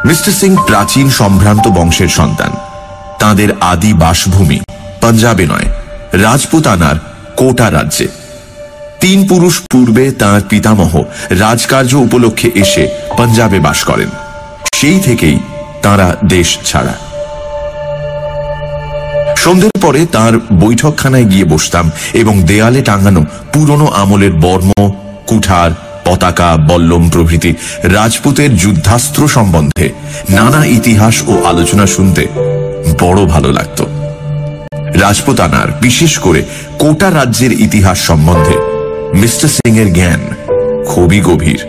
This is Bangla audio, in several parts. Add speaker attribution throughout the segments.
Speaker 1: মিস্টার সিং প্রাচীন সম্ভ্রান্ত বংশের সন্তান। তাদের আদি বাসভূমি পাঞ্জাবে নয়, রাজপুতানার কোটা রাজ্যে। 3 পুরুষ পূর্বে তাঁর পিতামহ রাজকার্য উপলক্ষে এসে পাঞ্জাবে বাস করেন। সেই থেকেই তাঁরা দেশ ছাড়া। সন্ধ্যের পরে তাঁর বৈঠকখানায় গিয়ে বসতাম এবং দেয়ালে টাঙানো পুরনো আমলের বর্ম, কুঠার, পতাকা, বল্লম প্রভৃতি রাজপুতের যুদ্ধাস্ত্র সম্বন্ধে নানা ইতিহাস ও আলোচনা শুনতে বড় ভালো লাগত। রাজপুতানার, বিশেষ করে কোটা রাজ্যের ইতিহাস সম্বন্ধে মিস্টার সিং এর জ্ঞান খুবই গভীর।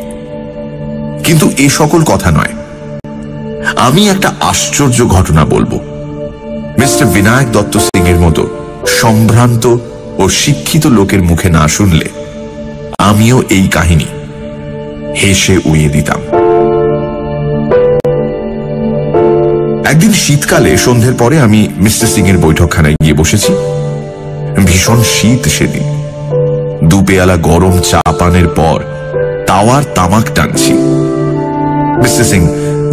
Speaker 1: কিন্তু এ সকল কথা নয়, আমি একটা আশ্চর্য ঘটনা বলবো। মিস্টার বিনায়ক দত্ত সিং এর মতো সম্ভ্রান্ত ও শিক্ষিত লোকের মুখে না শুনলে আমিও এই কাহিনী হেসে উড়িয়ে দিতাম। একদিন শীতকালে সন্ধ্যের পরে আমি মিস্টার সিং এর বৈঠকখানায় গিয়ে বসেছি। ভীষণ শীত সেদিন। 2 পেয়ালা গরম চা পানের পর তাওয়ার তামাক টানছি। মিস্টার সিং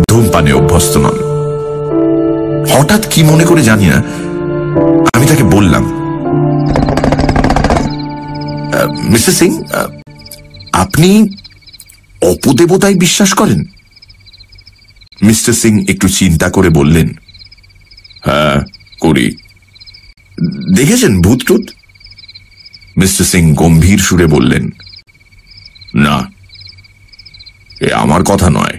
Speaker 1: ধূমপানে অভ্যস্ত নন। হঠাৎ কি মনে করে জানি না, আমি তাকে বললাম, মিস্টার সিং, আপনি অপদেবতায় বিশ্বাস করেন? মিস্টার সিং একটু চিন্তা করে বললেন, হ্যাঁ করি। দেখেছেন ভূতটুত? মিস্টার সিং গম্ভীর সুরে বললেন, না, এ আমার কথা নয়,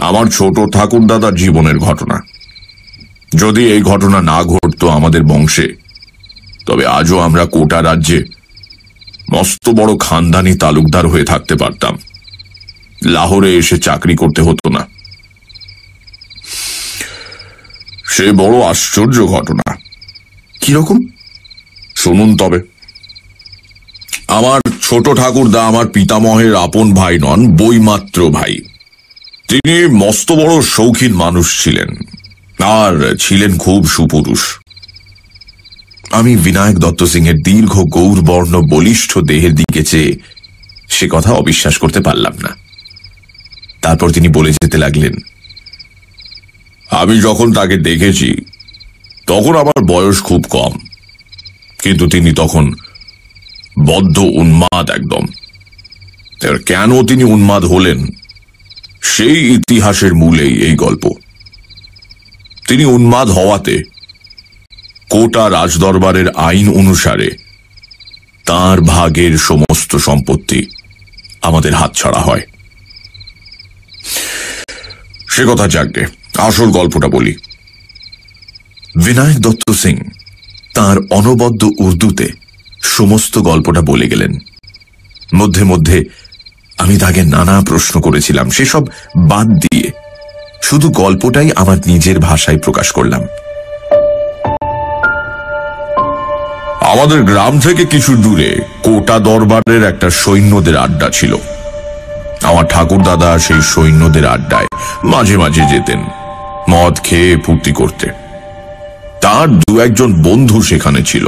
Speaker 1: আমার ছোট ঠাকুরদাদার জীবনের ঘটনা। যদি এই ঘটনা না ঘটতো আমাদের বংশে, তবে আজও আমরা কোটা রাজ্যে মস্ত বড় খানদানি তালুকদার হয়ে থাকতে পারতাম। লাহোরে এসে চাকরি করতে হতো না। সে বড় আশ্চর্য ঘটনা। কিরকম? শুনুন তবে। আমার ছোট ঠাকুরদা আমার পিতামহের আপন ভাই নন, বইমাত্র ভাই। তিনি মস্ত বড় শৌখিন মানুষ ছিলেন, আর ছিলেন খুব সুপুরুষ। আমি বিনায়ক দত্ত সিং এর দীর্ঘ গৌরবর্ণ বলিষ্ঠ দেহের দিকে চেয়ে সে কথা অবিশ্বাস করতে পারলাম না। তারপর তিনি বলে যেতে লাগলেন, আমি যখন তাকে দেখেছি তখন আমার বয়স খুব কম, কিন্তু তিনি তখন বদ্ধ উন্মাদ একদম। কেন তিনি উন্মাদ হলেন সেই ইতিহাসের মূলেই এই গল্প। তিনি উন্মাদ হওয়াতে কোটা রাজদরবারের আইন অনুসারে তার ভাগের সমস্ত সম্পত্তি আমাদের হাতছাড়া হয়। সে কথা যাকগে, আসল গল্পটা বলি। বিনায়ক দত্ত সিং তাঁর অনবদ্য উর্দুতে সমস্ত গল্পটা বলে গেলেন। মধ্যে মধ্যে আমি তাকে নানা প্রশ্ন করেছিলাম, সেসব বাদ দিয়ে শুধু গল্পটাই আমার নিজের ভাষায় প্রকাশ করলাম। আমাদের গ্রাম থেকে কিছু দূরে কোটা দরবারের একটা সৈন্যদের আড্ডা ছিল। আমার ঠাকুরদাদা সেই সৈন্যদের আড্ডায় মাঝে মাঝে যেতেন মদ খেয়ে ফুর্তি করতে। তার 2-1 বন্ধু সেখানে ছিল।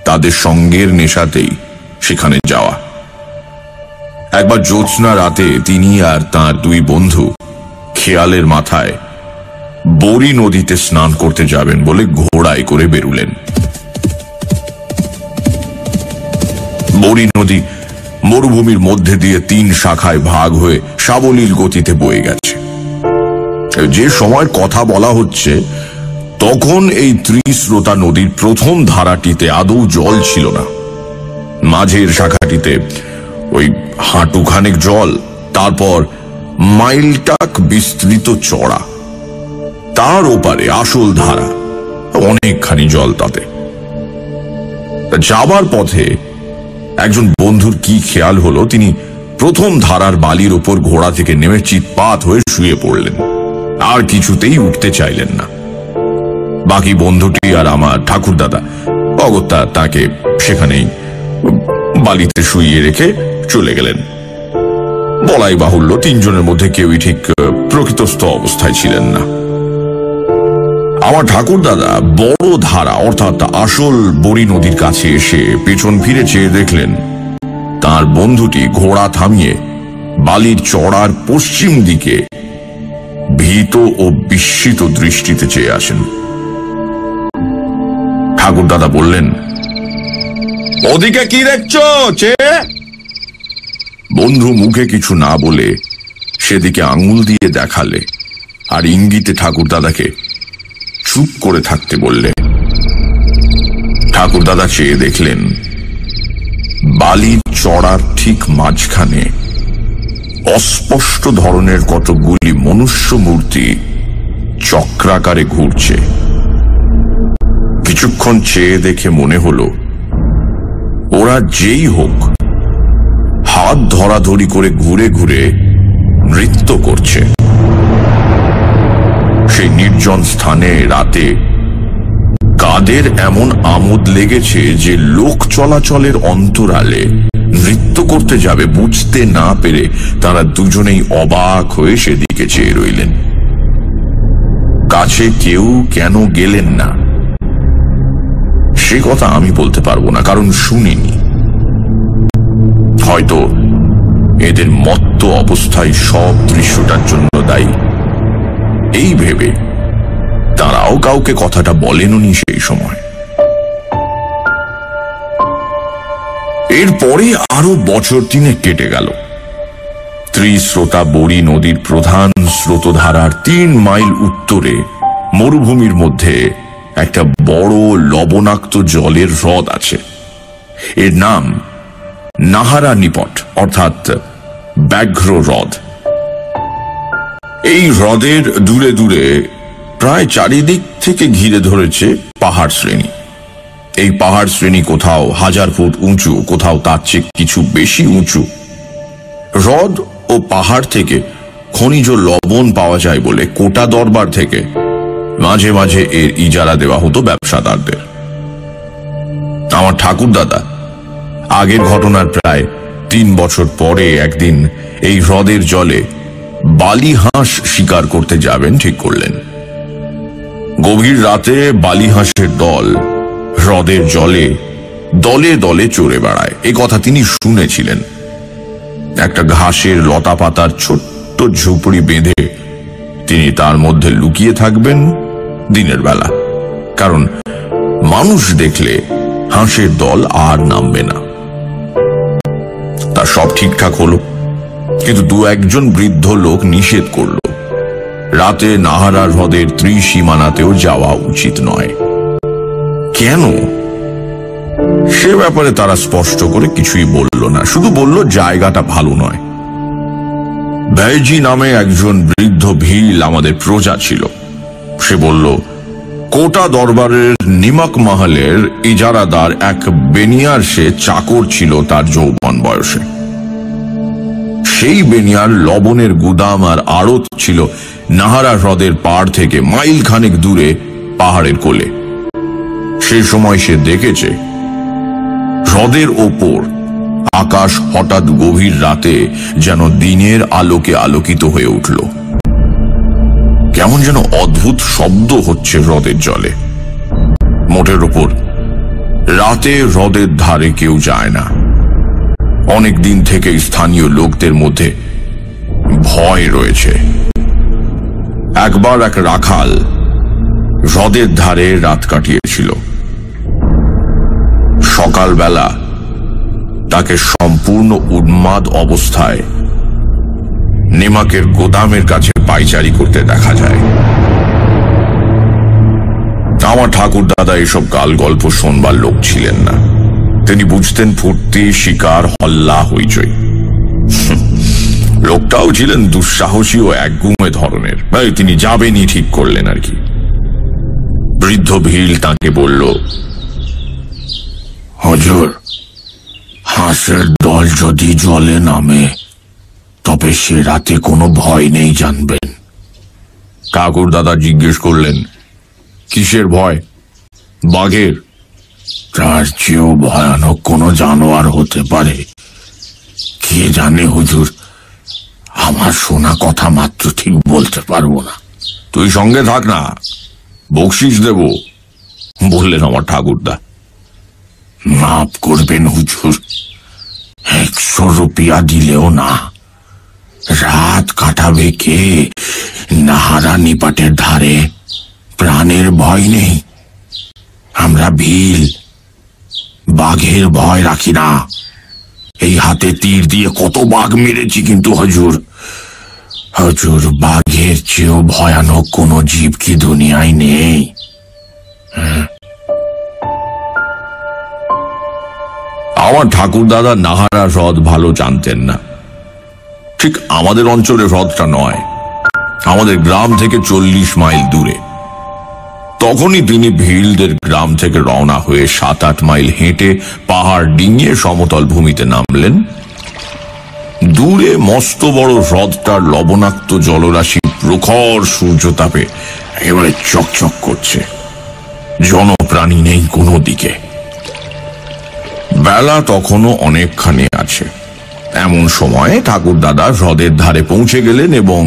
Speaker 1: তাদের সঙ্গের নেশাতেই সেখানে যাওয়া। একবার জ্যোৎস্না রাতে তিনি আর তার 2 বন্ধু খেয়ালের মাথায় বড়ি নদীতে স্নান করতে যাবেন বলে ঘোড়ায় করে বেরুলেন। বড়ি নদী মরুভূমির মধ্যে দিয়ে 3 শাখায় ভাগ হয়ে সাবলীল গতিতে বয়ে গেছে। যে সময়ের কথা বলা হচ্ছে তখন এই ত্রিস্রোতা নদীর প্রথম ধারাটিতে আদৌ জল ছিল না। মাঝের শাখাটিতে ওই হাঁটুখানেক জল, তারপর মাইলটাক বিস্তৃত চড়া, তার ওপারে আসল ধারা, অনেকখানি জল তাতে। যাবার পথে একজন বন্ধুর কি খেয়াল হলো, তিনি প্রথম ধারার বালির ওপর ঘোড়া থেকে নেমে চিৎপাত হয়ে শুয়ে পড়লেন, আর কিছুতেই উঠতে চাইলেন না। বাকি বন্ধুটি আর আমার ঠাকুরদাদা অগত্যা তাকে সেখানেই বালিতে শুইয়ে রেখে চলে গেলেন। বলাই বাহুল্য 3 জনের মধ্যে কেউই ঠিক প্রকৃতস্থ অবস্থায় ছিলেন না। আমার ঠাকুরদাদা বড় ধারা অর্থাৎ আসল বড়ি নদীর কাছে এসে পেছন ফিরে চেয়ে দেখলেন তার বন্ধুটি ঘোড়া থামিয়ে বালির চড়ার পশ্চিম দিকে ভীত ও বিস্মিত দৃষ্টিতে চেয়ে আসেন। ঠাকুরদাদা বললেন, ওদিকে কি দেখছো চেয়ে? বন্ধু মুখে কিছু না বলে সেদিকে আঙুল দিয়ে দেখালে আর ইঙ্গিতে ঠাকুরদাদাকে চুপ করে থাকতে বললে। ঠাকুরদাদা চেয়ে দেখলেন বালির চড়ার ঠিক মাঝখানে অস্পষ্ট ধরনের কতগুলি মনুষ্য মূর্তি চক্রাকারে ঘুরছে। কিছুক্ষণ চেয়ে দেখে মনে হলো ওরা যেই হোক হাত ধরাধরি করে ঘুরে ঘুরে নৃত্য করছে। সেই নির্জন স্থানে রাতে কাদের এমন আমোদ লেগেছে যে লোক চলাচলের অন্তরালে নৃত্য করতে যাবে বুঝতে না পেরে তারা দুজনেই অবাক হয়ে সেদিকে চেয়ে রইলেন। কাছে কেউ কেন গেলেন না সে কথা আমি বলতে পারবো না, কারণ শুনিনি। হয়তো এদের মত্ত অবস্থায় সব দৃশ্যটার জন্য দায়ী, এই ভেবে তারাও কাউকে কথাটা বলেননি সেই সময়। এরপরে আরো বছর 3 কেটে গেল। ত্রিস্রোতা বড়ি নদীর প্রধান স্রোতধারার 3 মাইল উত্তরে মরুভূমির মধ্যে একটা বড় লবণাক্ত জলের হ্রদ আছে। এর নাম নাহারা নিপট অর্থাৎ ব্যাঘ্র হ্রদ। এই হ্রদের দূরে দূরে প্রায় চারিদিক থেকে ঘিরে ধরেছে পাহাড় শ্রেণী। এই পাহাড় শ্রেণী কোথাও 1000 ফুট উঁচু, কোথাও তার চেয়ে কিছু বেশি উঁচু। হ্রদ ও পাহাড় থেকে খনিজ লবণ পাওয়া যায় বলে কোটা দরবার থেকে মাঝে মাঝে এর ইজারা দেওয়া হতো ব্যবসাদারদের। আমার ঠাকুরদাদা আগের ঘটনার প্রায় 3 বছর পরে একদিন এই হ্রদের জলে বালি হাঁস শিকার করতে যাবেন ঠিক করলেন। গভীর রাতে বালি হাঁসের দল হ্রদের জলে দলে দলে চড়ে বেড়ায়, এ কথা তিনি শুনেছিলেন। একটা ঘাসের লতা পাতার ছোট্ট ঝুপড়ি বেঁধে তিনি তার মধ্যে লুকিয়ে থাকবেন দিনের বেলা, কারণ মানুষ দেখলে হাঁসের দল আর নামবে না। তা সব ঠিকঠাক হলো, কিন্তু 2-1 বৃদ্ধ লোক নিষেধ করল রাতে নাহারা হ্রদের ত্রিসীমানাতেও যাওয়া উচিত নয়। কেন সে ব্যাপারে তারা স্পষ্ট করে কিছুই বলল না, শুধু বলল জায়গাটা ভালো নয়। ভাইজি নামে একজন বৃদ্ধ ভিল আমাদের প্রজা ছিল। সে বলল কোটা দরবারের নিমাক মাহালের ইজারাদার এক বেনিয়ার সে চাকর ছিল তার যৌবন বয়সে। সেই বেনিয়ার লবণের গুদাম আর আড়ত ছিল নাহারা হ্রদের পাড় থেকে মাইল খানেক দূরে পাহাড়ের কোলে। সে সময় সে দেখেছে হ্রদের ওপর আকাশ হঠাৎ গভীর রাতে যেন দিনের আলোকে আলোকিত হয়ে উঠল। কেমন যেন অদ্ভুত শব্দ হচ্ছে হ্রদের জলে। মোটের ওপর রাতে হ্রদের ধারে কেউ যায় না। অনেক দিন থেকে স্থানীয় লোকদের মধ্যে ভয় রয়েছে। একবার এক রাখাল হ্রদের ধারে রাত কাটিয়েছিল। সকালবেলা তাকে সম্পূর্ণ উন্মাদ অবস্থায় নিমাকের গোদামের কাছে পাইচারি করতে দেখা যায়। আমার ঠাকুরদাদা এসব গাল গল্প শোনবার লোক ছিলেন না। তিনি বুঝতেন ফুর্তি, শিকার, হল্লা, হইচই। লোকটাও ছিলেন দুঃসাহসী ও একগুমে ধরনের। তিনি যাবেনই ঠিক করলেন আর কি। বৃদ্ধ ভিল তাকে বলল, হুজুর, হাঁসের দল যদি জলে নামে তবে সে রাতে কোনো ভয় নেই জানবেন। ঠাকুরদাদা জিজ্ঞেস করলেন, কিসের ভয়? বাঘের? তার চেয়েও ভয়ানক কোনো জানোয়ার হতে পারে। কে জানে হুজুর, আমার শোনা কথা মাত্র ঠিক বলতে পারবো না। তুই সঙ্গে থাক না, বকশিস দেব, বললেন আমার ঠাকুরদা। মাফ করবেন হুজুর, 100 রুপিয়া দিলেও না। রাত কাটাবে কে নাহারা নিপাটের ধারে প্রাণের ভয় নেই। আমরা ভিল, বাঘের ভয় রাখি না। এই হাতে তীর দিয়ে কত বাঘ মেরেছি, কিন্তু হুজুর বাঘের চেয়েও ভয়ানক কোন জীব কি দুনিয়ায় নেই। আমার ঠাকুর দাদা নাহারা হ্রদ ভালো জানতেন না। ঠিক আমাদের অঞ্চলে হ্রদটা নয়, আমাদের গ্রাম থেকে 40 মাইল দূরে। তখনই তিনি ভিলদের গ্রাম থেকে রওনা হয়ে 7-8 মাইল হেঁটে পাহাড় ডিঙিয়ে সমতল ভূমিতে নামলেন। দূরে মস্ত বড় হ্রদটার লবণাক্ত জলরাশি প্রখর সূর্যতাপে একেবারে চকচক করছে। জনপ্রাণী নেই কোনো দিকে। বেলা তখনও অনেকখানি আছে। এমন সময়ে ঠাকুর দাদা হ্রদের ধারে পৌঁছে গেলেন এবং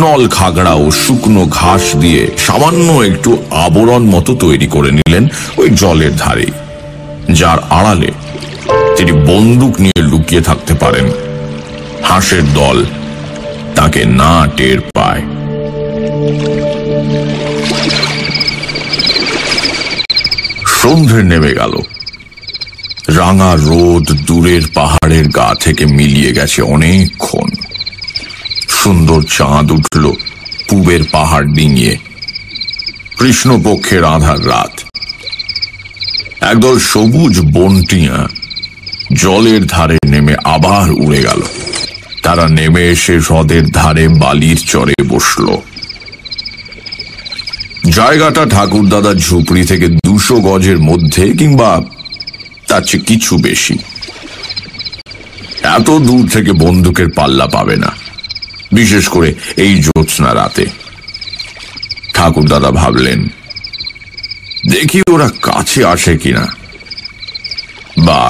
Speaker 1: নল খাগড়া ও শুকনো ঘাস দিয়ে সামান্য একটু আবরণ মতো তৈরি করে নিলেন ওই জলের ধারে, যার আড়ালে তিনি বন্দুক নিয়ে লুকিয়ে থাকতে পারেন। হাঁসের দল তাকে না টের পায়। সন্ধ্যে নেমে গেল। রাঙা রোদ দূরের পাহাড়ের গা থেকে মিলিয়ে গেছে অনেকক্ষণ। সুন্দর চাঁদ উঠল পূবের পাহাড় ডিঙিয়ে। কৃষ্ণপক্ষের আঁধার রাত। একদল সবুজ বনটিয়া জলের ধারে নেমে আবার উড়ে গেল। তারা নেমে এসে হ্রদের ধারে বালির চরে বসল। জায়গাটা ঠাকুর দাদার ঝুপড়ি থেকে 200 গজের মধ্যে, কিংবা তার চেয়ে কিছু বেশি। এত দূর থেকে বন্দুকের পাল্লা পাবে না, বিশেষ করে এই জ্যোৎস্না রাতে। ঠাকুর দাদা ভাবলেন, দেখি ওরা কাছে আসে কিনা, বা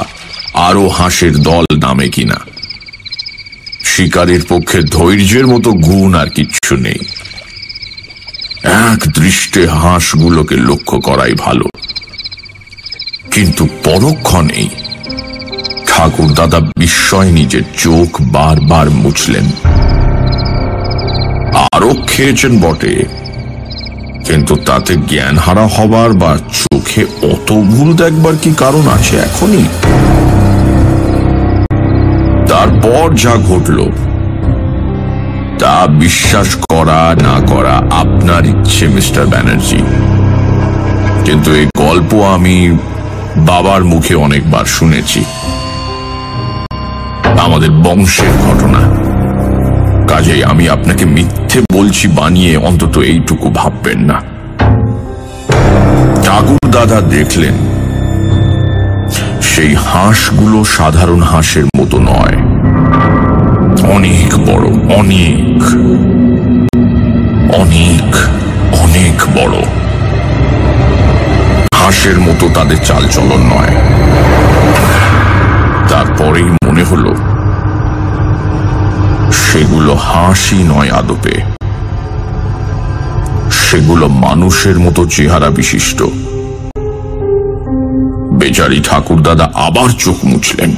Speaker 1: আরো হাঁসের দল নামে কিনা। শিকারীর পক্ষে ধৈর্যের মতো গুণ আর কিচ্ছু নেই। এক দৃষ্টে হাঁসগুলোকে লক্ষ্য করাই ভালো। কিন্তু পরক্ষণেই ঠাকুর দাদা বিস্ময় নিজের চোখ বারবার মুছলেন। আরো খেয়েছেন বটে, কিন্তু তাতে জ্ঞান হারা হবার বা চোখে অত ভুল দেখবার কি কারণ আছে এখনই? তারপর যা ঘটল তা বিশ্বাস করা না করা আপনার ইচ্ছে মিস্টার ব্যানার্জি, কিন্তু এই গল্প আমি বাবার মুখে অনেকবার শুনেছি। আমাদের বংশের ঘটনা। কাজেই আমি আপনাকে মিথ্যে বলছি বানিয়ে অন্তত এইটুকু ভাববেন না। ঠাকুর দাদা দেখলেন সেই হাঁসগুলো সাধারণ হাঁসের মতো নয়, অনেক বড়, অনেক অনেক অনেক বড়। হাঁসের মতো তাদের চালচলন নয়। তারপরেই মনে হলো সেগুলো হাঁসই নয় আদপে, সেগুলো মানুষের মতো চেহারা বিশিষ্ট। বেচারি ঠাকুর দাদা আবার চোখ মুছলেন।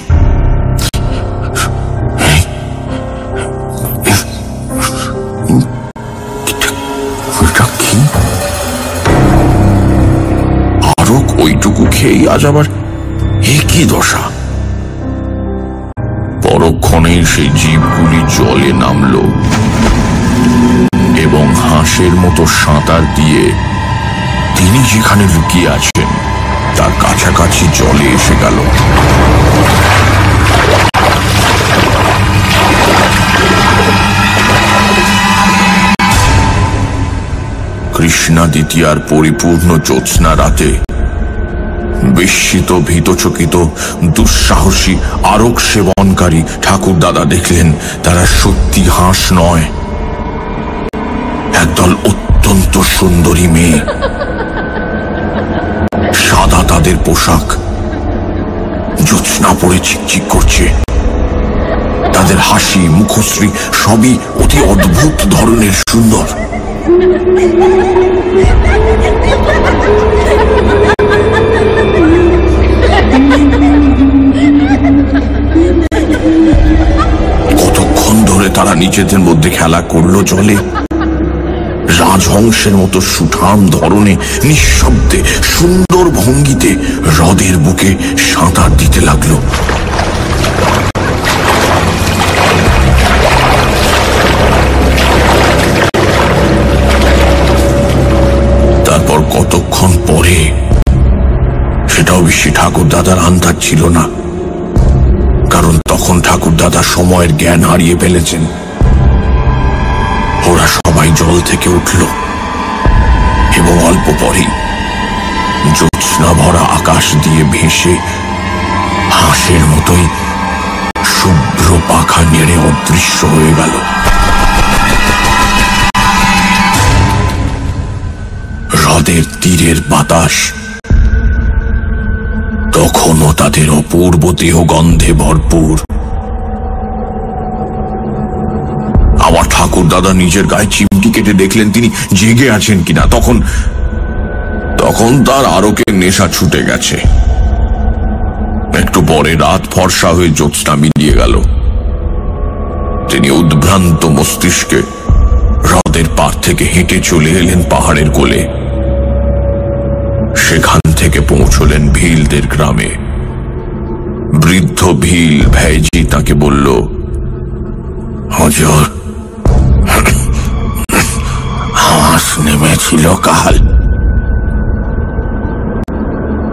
Speaker 1: আরো ওইটুকু খেয়ে আজ আবার একই দশা। পরক্ষণেই সেই জীবগুলি জলে নামল এবং হাঁসের মতো সাঁতার দিয়ে তিনি যেখানে লুকিয়ে আছেন তার কাছাকাছি জলে এসে গেল। কৃষ্ণা দ্বিতীয়ার পরিপূর্ণ জ্যোৎস্না রাতে বিস্মিত, ভীতচকিত, দুঃসাহসী আরক সেবনকারী ঠাকুর দাদা দেখলেন তারা সত্যি হাঁস নয়, একদল অত্যন্ত সুন্দরী মেয়ে। সাদা তাদের পোশাক, জ্যোৎস্না পড়ে চিকচিক করছে। তাদের হাসি, মুখশ্রী সবই অতি অদ্ভুত ধরনের সুন্দর। কতক্ষণ ধরে তারা নিজেদের মধ্যে খেলা করলো জলে। রাজহংসের মতো সুঠাম ধরনে নিঃশব্দে সুন্দর ভঙ্গিতে হ্রদের বুকে সাঁতার দিতে লাগলো। তারপর কতক্ষণ পরে সেটাও বেশি ঠাকুরদাদার আন্দাজ ছিল না, কারণ তখন ঠাকুরদাদা সময়ের জ্ঞান হারিয়ে ফেলেছেন। ওরা সবাই জল থেকে উঠল এবং অল্প পরেই জ্যোৎস্না ভরা আকাশ দিয়ে ভেসে হাঁসের মতোই শুভ্র পাখা নেড়ে অদৃশ্য হয়ে গেল। হ্রদের তীরের বাতাস তখনও তাদের অপূর্ব দেহ গন্ধে ভরপুর। আমার ঠাকুরদাদা নিজের গায়ে চিমটি কেটে দেখলেন তিনি জেগে আছেন কিনা। তখন তার আরকের নেশা ছুটে গেছে। একটু পরে রাত ফর্সা হয়ে জ্যোৎস্না মিলিয়ে গেল। তিনি উদ্ভ্রান্ত মস্তিষ্কে হ্রদের পার থেকে হেঁটে চলে এলেন পাহাড়ের কোলে। সেখান থেকে পৌঁছলেন ভিলদের গ্রামে। বৃদ্ধ ভিল ভাইজি তাকে বলল, হুজুর, হাঁস নেমেছিল কাল।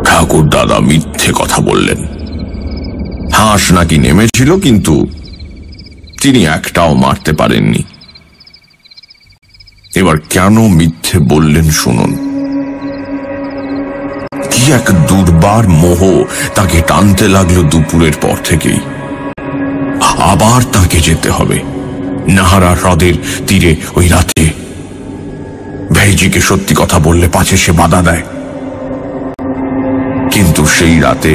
Speaker 1: ঠাকুরদাদা মিথ্যে কথা বললেন। হাঁস নাকি নেমেছিল, কিন্তু তিনি একটাও মারতে পারেননি। এবার কেন মিথ্যে বললেন শুনুন। কি এক দুর্বার মোহ তাকে টানতে লাগলো দুপুরের পর থেকেই। আবার তাকে যেতে হবে নাহারা হ্রদের তীরে ওই রাতে। ভাইজিকে সত্যি কথা বললে পাছে সে বাধা দেয়। কিন্তু সেই রাতে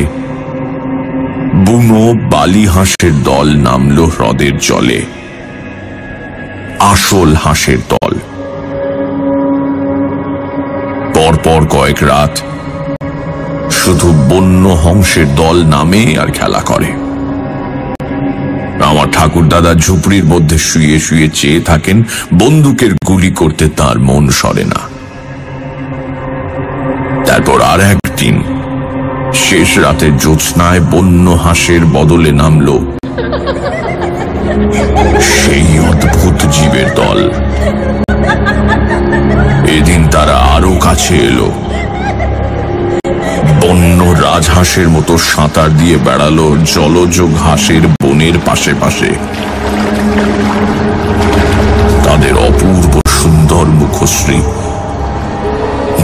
Speaker 1: বুনো বালি হাঁসের দল নামলো হ্রদের জলে। আসল হাঁসের দল। পরপর কয়েক রাত শুধু বন্য হংসের দল নামে আর খেলা করে। আমার ঠাকুরদাদা ঝুপড়ির মধ্যে শুয়ে শুয়ে চেয়ে থাকেন। বন্দুকের গুলি করতে তার মন সরে না। তারপর আর একদিন শেষ রাতের জ্যোৎস্নায় বন্য হাঁসের বদলে নামলো সেই অদ্ভুত জীবের দল। এদিন তারা আরো কাছে এলো। বন্য রাজহাঁসের মতো সাঁতার দিয়ে বেড়ালো জলজ ঘাসের বনের পাশে পাশে। তাদের অপূর্ব সুন্দর মুখশ্রী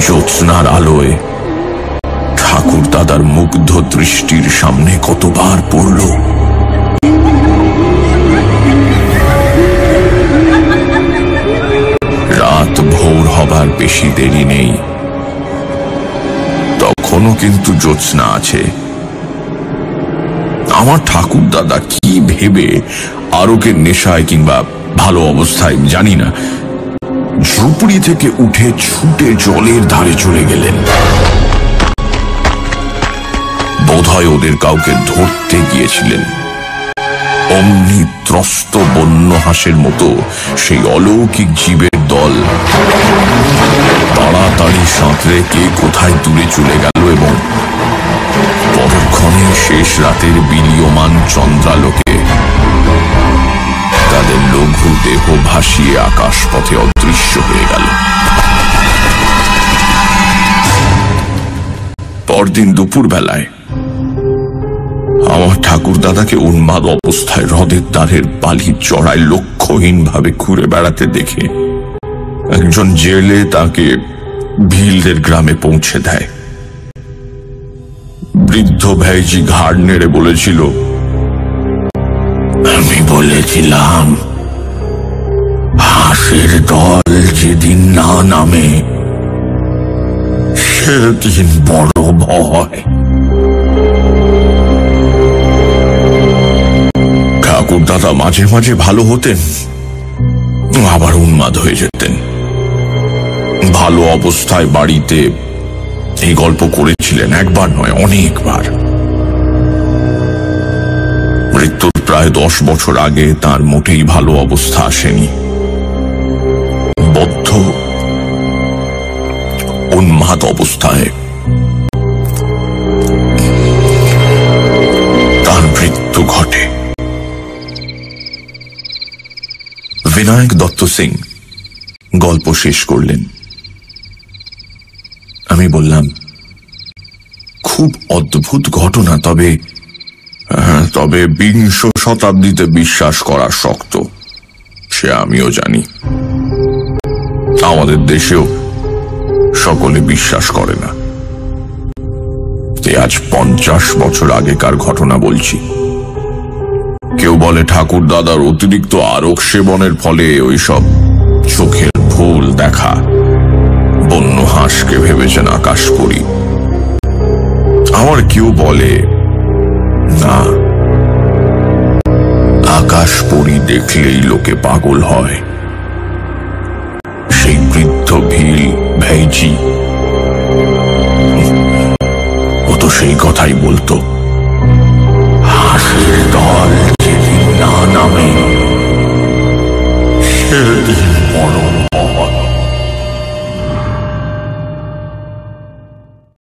Speaker 1: জ্যোৎস্নার আলোয় ঠাকুরদাদার মুগ্ধ দৃষ্টির সামনে কতবার পড়ল। রাত ভোর হবার বেশি দেরি নেই। তখনও কিন্তু জ্যোৎস্না আছে। আমার ঠাকুরদাদা কি ভেবে আরকের নেশায় কিংবা ভালো অবস্থায় জানি না, ঝুপড়ি থেকে উঠে ছুটে জলের ধারে চলে গেলেন। বোধহয় ওদের কাউকে ধরতে গিয়েছিলেন। অমনি ত্রস্ত বন্য হাঁসের মতো সেই অলৌকিক জীবের দল তাড়াতাড়ি সাঁতরে কে কোথায় দূরে চলে গেল এবং পরক্ষণে শেষ রাতের বিলীয়মান চন্দ্রালোকে তাদের লঘু দেহ ভাসিয়ে আকাশ পথে অদৃশ্য হয়ে গেল। পরদিন দুপুর বেলায় আমার ঠাকুরদাদাকে উন্মাদ অবস্থায় হ্রদের দ্বারের বালির চড়ায় লক্ষ্যহীন ভাবে ঘুরে বেড়াতে দেখে একজন জেলে তাকে ভিলদের গ্রামে পৌঁছে দেয়। বৃদ্ধ ভাইজি ঘাড় নেড়ে বলেছিল, আমি বলেছিলাম হাঁসের দল যেদিন না নামে সেদিন বড় ভয়। ঠাকুরদাদা মাঝে মাঝে ভালো হতেন, আবার উন্মাদ হয়ে যেতেন। ভালো অবস্থায় বাড়িতে এই গল্প করেছিলেন, একবার নয় অনেকবার। মৃত্যুর প্রায় 10 বছর আগে তার মোটেই ভালো অবস্থা আসেনি। বদ্ধ অবস্থায় তার মৃত্যু ঘটে। বিনায়ক দত্ত সিং গল্প শেষ করলেন। আমি বললাম, খুব অদ্ভুত ঘটনা, তবে বিংশ শতাব্দীতে বিশ্বাস করা শক্ত, সে আমিও জানি। আমাদের দেশেও সকলে বিশ্বাস করে না। আজ 50 বছর আগেকার ঘটনা বলছি। কেউ বলে ঠাকুর দাদার অতিরিক্ত আরক সেবনের ফলে ওইসব চোখের ভুল দেখা। বন্য হাঁসকে ভেবেছেন আকাশ পরি। আমার কেউ বলে না, আকাশ পরি দেখলেই লোকে পাগল হয়। সেই বৃদ্ধ ভিল ভেইজি, ও তো সেই কথাই বলতো। হাঁসের দল যেদিন না নামে সেদিন মরণ হয়।